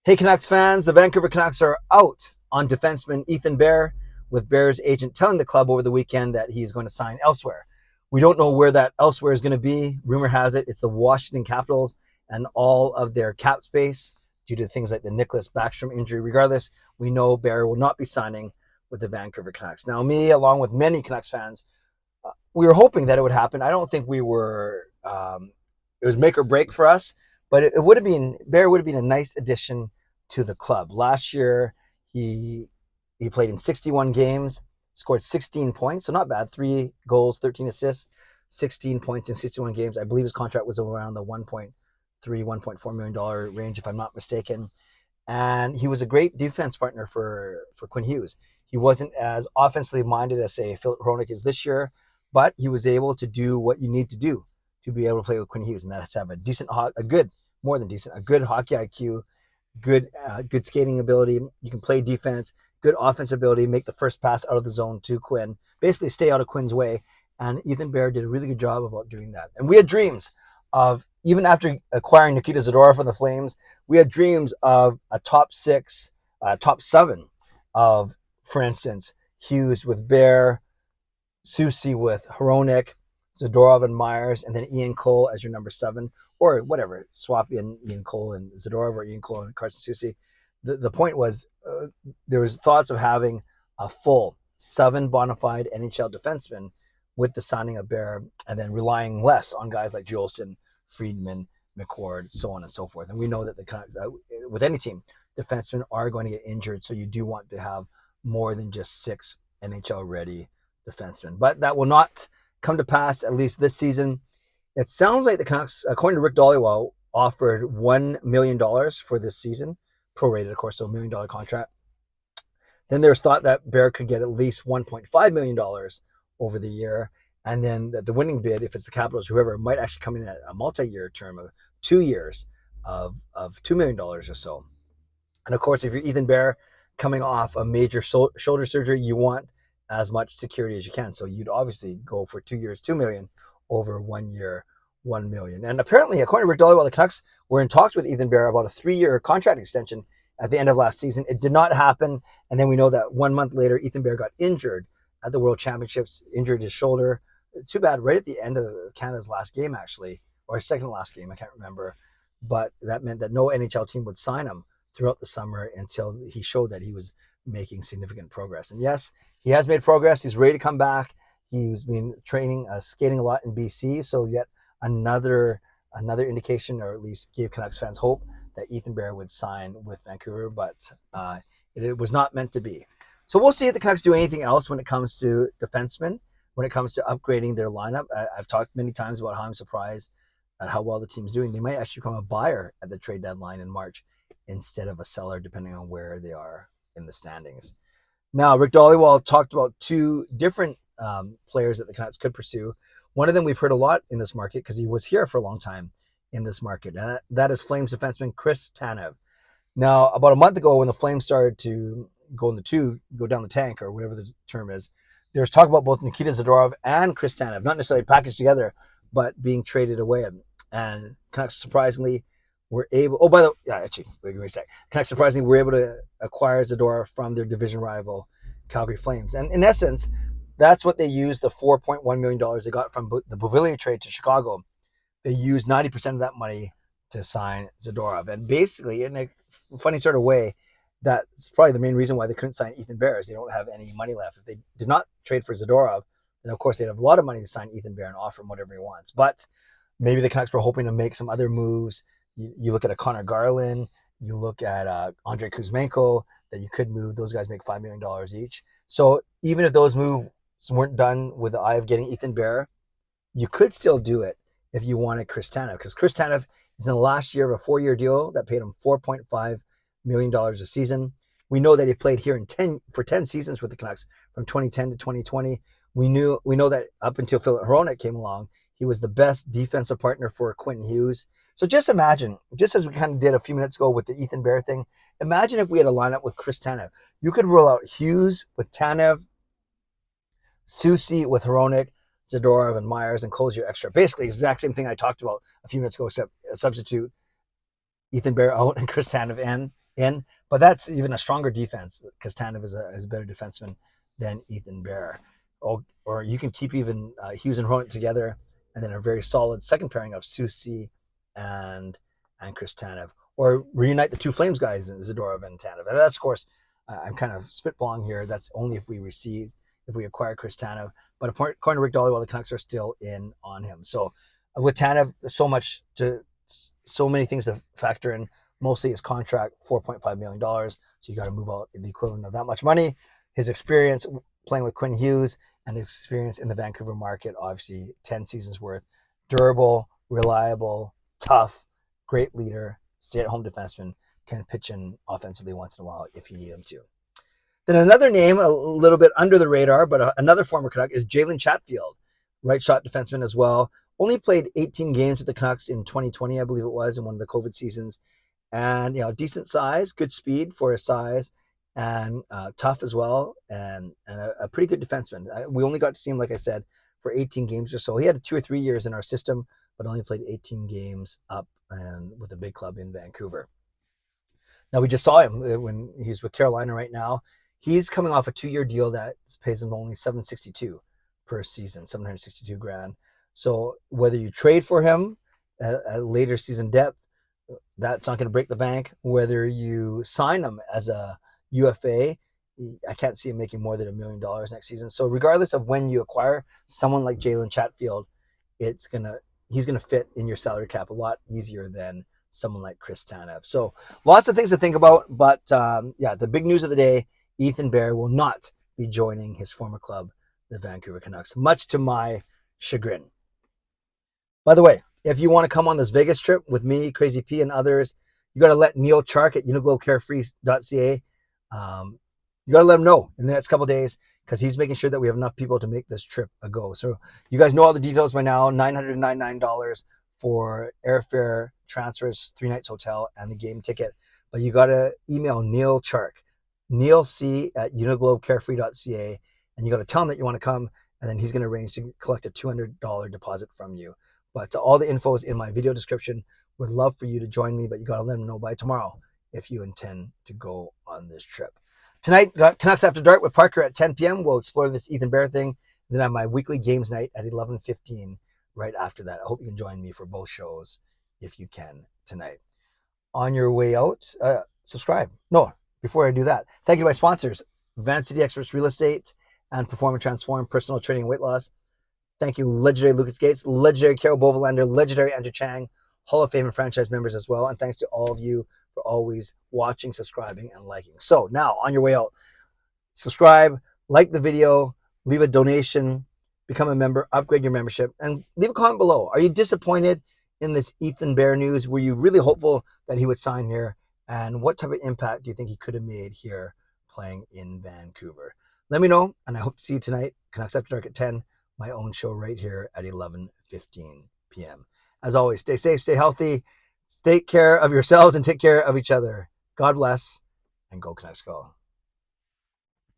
Hey Canucks fans, the Vancouver Canucks are out on defenseman Ethan Bear, with Bear's agent telling the club over the weekend that he's going to sign elsewhere. We don't know where that elsewhere is going to be. Rumor has it it's the Washington Capitals and all of their cap space due to things like the Nicholas Backstrom injury. Regardless, we know Bear will not be signing with the Vancouver Canucks. Now, me, along with many Canucks fans, we were hoping that it would happen. I don't think we were. It was make or break for us, but it would have been Bear would have been a nice addition to the club. Last year, he he played in 61 games, scored 16 points, so not bad. 3 goals, 13 assists, 16 points in 61 games. I believe his contract was around the 1.3, $1.4 million range, if I'm not mistaken. And he was a great defense partner for Quinn Hughes. He wasn't as offensively minded as, say, Philip Hronek is this year, but he was able to do what you need to do to be able to play with Quinn Hughes, and that's have a good, more than decent, a good hockey IQ, good skating ability. You can play defense, good offense ability, make the first pass out of the zone to Quinn, basically stay out of Quinn's way. And Ethan Bear did a really good job about doing that. And we had dreams of, even after acquiring Nikita Zadorov from the Flames, we had dreams of a top six, top seven of, for instance, Hughes with Bear, Susie with Hronek, Zadorov and Myers, and then Ian Cole as your number seven, or whatever, swap in Ian Cole and Zadorov, or Ian Cole and Carson Susie. The point was, there was thoughts of having a full seven bona fide NHL defensemen with the signing of Bear, and then relying less on guys like Jolson, Friedman, McCord, so on and so forth. And we know that the Canucks, with any team, defensemen are going to get injured, so you do want to have more than just 6 NHL ready defensemen. But that will not come to pass, at least this season. It sounds like the Canucks, according to Rick Dhaliwal, offered $1 million for this season, prorated, of course, so $1 million contract. Then there was thought that Bear could get at least $1.5 million over the year. And then the winning bid, if it's the Capitals, whoever, might actually come in at a multi-year term of 2 years of $2 million or so. And of course, if you're Ethan Bear coming off a major shoulder surgery, you want as much security as you can. So you'd obviously go for 2 years, $2 million, over 1 year, $1 million. And apparently, according to Rick Dhaliwal, the Canucks were in talks with Ethan Bear about a 3-year contract extension at the end of last season. It did not happen. And then we know that 1 month later, Ethan Bear got injured at the World Championships, injured his shoulder. Too bad, right at the end of Canada's last game, actually, or second last game, I can't remember. But that meant that no NHL team would sign him throughout the summer until he showed that he was making significant progress. And yes, he has made progress. He's ready to come back. He's been training, skating a lot in BC. So yet another indication, or at least gave Canucks fans hope that Ethan Bear would sign with Vancouver, but it was not meant to be. So we'll see if the Canucks do anything else when it comes to defensemen, when it comes to upgrading their lineup. I've talked many times about how I'm surprised at how well the team's doing. They might actually become a buyer at the trade deadline in March instead of a seller, depending on where they are in the standings. Now, Rick Dhaliwal talked about 2 different players that the Canucks could pursue. One of them we've heard a lot in this market because he was here for a long time in this market. And that is Flames defenseman Chris Tanev. Now, about a month ago, when the Flames started to go down the tank, or whatever the term is, there was talk about both Nikita Zadorov and Chris Tanev, not necessarily packaged together, but being traded away. And Canucks surprisingly were able. Oh, by the way, actually, wait a sec. Canucks surprisingly were able to acquire Zadorov from their division rival Calgary Flames, and in essence, that's what they used the $4.1 million they got from the Beauvillier trade to Chicago. They used 90% of that money to sign Zadorov, and basically, in a funny sort of way, that's probably the main reason why they couldn't sign Ethan Bear, is they don't have any money left. If they did not trade for Zadorov, then of course they'd have a lot of money to sign Ethan Bear and offer him whatever he wants. But maybe the Canucks were hoping to make some other moves. You look at a Connor Garland, you look at Andrei Kuzmenko, that you could move. Those guys make $5 million each. So even if those moves weren't done with the eye of getting Ethan Bear, you could still do it if you wanted Chris Tanev, because Chris Tanev is in the last year of a 4-year deal that paid him $4.5 million a season. We know that he played here for 10 seasons with the Canucks from 2010 to 2020. We know that up until Philip Hronek came along, he was the best defensive partner for Quinn Hughes. So just imagine, just as we kind of did a few minutes ago with the Ethan Bear thing, imagine if we had a lineup with Chris Tanev. You could roll out Hughes with Tanev, Susie with Hronek, Zadorov and Myers, and close your extra. Basically, the exact same thing I talked about a few minutes ago, except substitute Ethan Bear out and Chris Tanev in. in. But that's even a stronger defense because Tanev is a better defenseman than Ethan Bear. Or you can keep even Hughes and Hronek together, and then a very solid second pairing of Susi and Chris Tanev. Or reunite the two Flames guys, Zadorov and Tanev. And that's, of course, I'm kind of spitballing here. That's only if we acquire Chris Tanev. But according to Rick Dollywell, the Canucks are still in on him. So with Tanev, so many things to factor in. Mostly his contract, $4.5 million. So you got to move out the equivalent of that much money. His experience playing with Quinn Hughes and his experience in the Vancouver market, obviously 10 seasons worth. Durable, reliable, tough, great leader, stay-at-home defenseman, can pitch in offensively once in a while if you need him to. Then another name, a little bit under the radar, but another former Canuck is Jalen Chatfield, right shot defenseman as well. Only played 18 games with the Canucks in 2020, I believe it was, in one of the COVID seasons. And, decent size, good speed for his size, and tough as well, and a pretty good defenseman. We only got to see him, like I said, for 18 games or so. He had 2 or 3 years in our system, but only played 18 games up and with a big club in Vancouver. Now, we just saw him when he's with Carolina right now. He's coming off a 2-year deal that pays him only $762 per season, $762,000. So whether you trade for him at later season depth, that's not going to break the bank. Whether you sign him as a UFA, I can't see him making more than $1 million next season. So regardless of when you acquire someone like Jalen Chatfield, he's gonna fit in your salary cap a lot easier than someone like Chris Tanev. So lots of things to think about. But the big news of the day: Ethan Bear will not be joining his former club, the Vancouver Canucks, much to my chagrin. By the way, if you want to come on this Vegas trip with me, Crazy P, and others, you got to let Neal Chark at uniglobcarefree.ca. You got to let him know in the next couple of days because he's making sure that we have enough people to make this trip a go. So you guys know all the details by now. $999 for airfare, transfers, 3 nights hotel, and the game ticket. But you got to email Neal Chark, neilc at uniglobcarefree.ca, and you got to tell him that you want to come, and then he's going to arrange to collect a $200 deposit from you. But all the info is in my video description. Would love for you to join me, but you got to let them know by tomorrow if you intend to go on this trip. Tonight, got Canucks After Dark with Parker at 10 p.m. We'll explore this Ethan Bear thing. Then I have my weekly games night at 11:15 right after that. I hope you can join me for both shows if you can tonight. On your way out, subscribe. No, before I do that, thank you to my sponsors, Van City Experts Real Estate and Perform and Transform Personal Training and Weight Loss. Thank you, legendary Lucas Gates, legendary Carol Bovelander, legendary Andrew Chang, Hall of Fame and franchise members as well. And thanks to all of you for always watching, subscribing, and liking. So now, on your way out, subscribe, like the video, leave a donation, become a member, upgrade your membership, and leave a comment below. Are you disappointed in this Ethan Bear news? Were you really hopeful that he would sign here? And what type of impact do you think he could have made here playing in Vancouver? Let me know, and I hope to see you tonight, Canucks After Dark at 10. My own show right here at 11:15 p.m. As always, stay safe, stay healthy, take care of yourselves, and take care of each other. God bless, and go Canucks go.